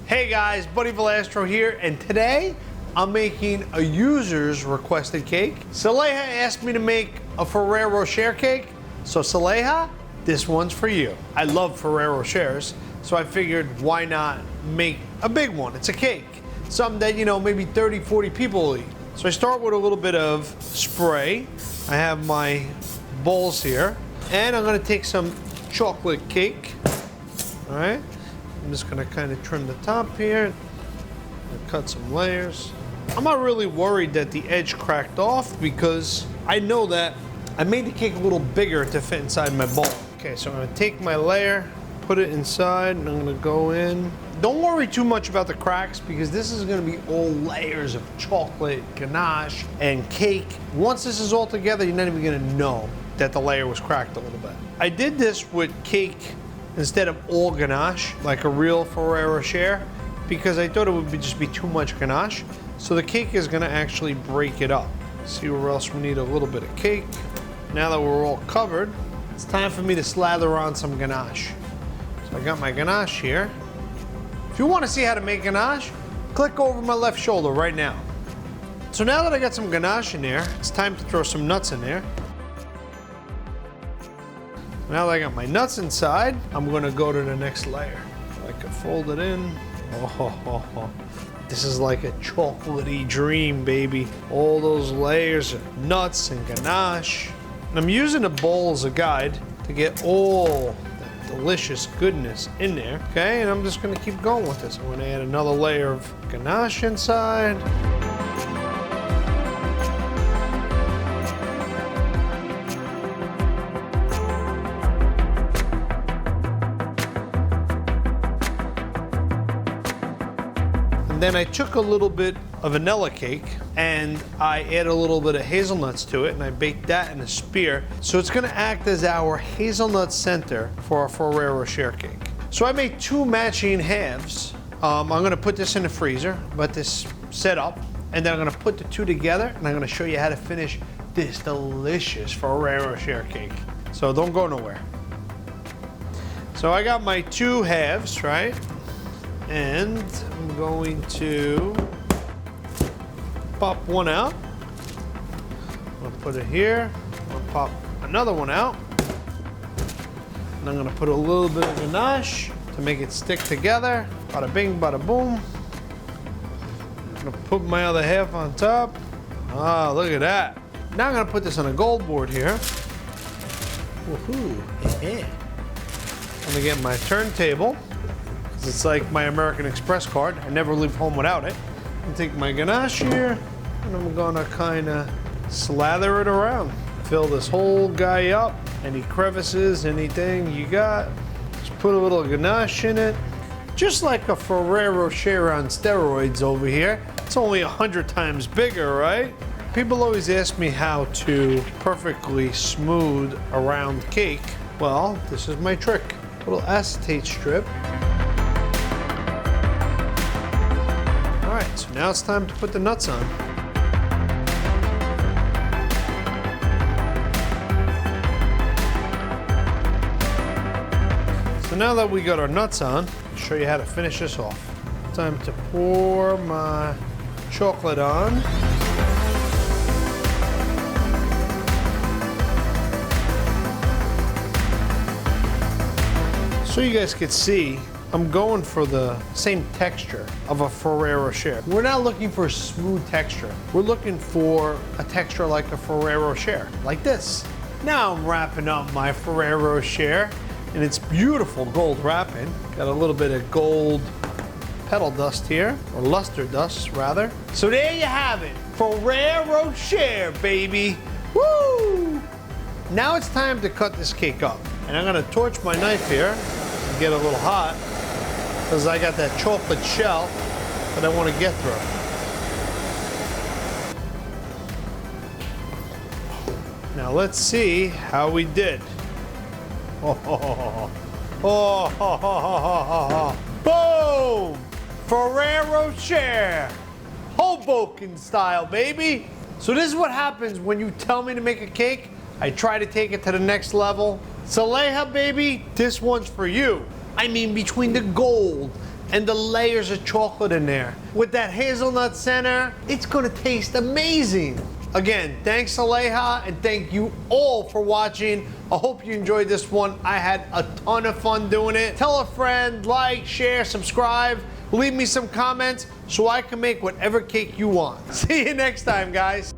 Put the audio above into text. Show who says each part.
Speaker 1: Hey guys, Buddy Valastro here, and today I'm making a user's requested cake. Saleha asked me to make a Ferrero Rocher cake, so Saleha, this one's for you. I love Ferrero Rochers, so I figured why not make a big one. It's a cake, something that, maybe 30, 40 people will eat. So I start with a little bit of spray. I have my bowls here, and I'm gonna take some chocolate cake, all right? I'm just gonna kind of trim the top here, and cut some layers. I'm not really worried that the edge cracked off because I know that I made the cake a little bigger to fit inside my bowl. Okay, so I'm gonna take my layer, put it inside, and I'm gonna go in. Don't worry too much about the cracks because this is gonna be all layers of chocolate, ganache, and cake. Once this is all together, you're not even gonna know that the layer was cracked a little bit. I did this with cake instead of all ganache, like a real Ferrero Rocher, because I thought it would just be too much ganache. So the cake is gonna actually break it up. See where else we need a little bit of cake. Now that we're all covered, it's time for me to slather on some ganache. So I got my ganache here. If you wanna see how to make ganache, click over my left shoulder right now. So now that I got some ganache in there, it's time to throw some nuts in there. Now that I got my nuts inside, I'm gonna go to the next layer. I can fold it in. Oh, this is like a chocolatey dream, baby. All those layers of nuts and ganache. And I'm using a bowl as a guide to get all the delicious goodness in there. Okay, and I'm just gonna keep going with this. I'm gonna add another layer of ganache inside. And then I took a little bit of vanilla cake and I add a little bit of hazelnuts to it and I baked that in a spear. So it's gonna act as our hazelnut center for our Ferrero Rocher cake. So I made two matching halves. I'm gonna put this in the freezer, let this set up, and then I'm gonna put the two together and I'm gonna show you how to finish this delicious Ferrero Rocher cake. So don't go nowhere. So I got my two halves, right? And I'm going to pop one out. I'm gonna put it here. I'm gonna pop another one out. And I'm gonna put a little bit of ganache to make it stick together. Bada bing, bada boom. I'm gonna put my other half on top. Ah, look at that. Now I'm gonna put this on a gold board here. Woohoo, yeah. I'm gonna get my turntable. It's like my American Express card. I never leave home without it. I'm gonna take my ganache here, and I'm gonna kinda slather it around. Fill this whole guy up. Any crevices, anything you got. Just put a little ganache in it. Just like a Ferrero Rocher on steroids over here. It's only 100 times bigger, right? People always ask me how to perfectly smooth a round cake. Well, this is my trick. A little acetate strip. Alright, so now it's time to put the nuts on. So now that we got our nuts on, I'll show you how to finish this off. Time to pour my chocolate on. So you guys could see, I'm going for the same texture of a Ferrero Rocher. We're not looking for a smooth texture. We're looking for a texture like a Ferrero Rocher, like this. Now I'm wrapping up my Ferrero Rocher, and it's beautiful gold wrapping. Got a little bit of gold petal dust here, or luster dust rather. So there you have it, Ferrero Rocher, baby. Woo! Now it's time to cut this cake up. And I'm gonna torch my knife here and get a little hot, because I got that chocolate shell that I want to get through. Now let's see how we did. Boom! Ferrero Rocher! Hoboken style, baby! So this is what happens when you tell me to make a cake. I try to take it to the next level. Saleha, baby, this one's for you. I mean, between the gold, and the layers of chocolate in there. With that hazelnut center, it's gonna taste amazing. Again, thanks Saleha, and thank you all for watching. I hope you enjoyed this one. I had a ton of fun doing it. Tell a friend, like, share, subscribe, leave me some comments so I can make whatever cake you want. See you next time, guys.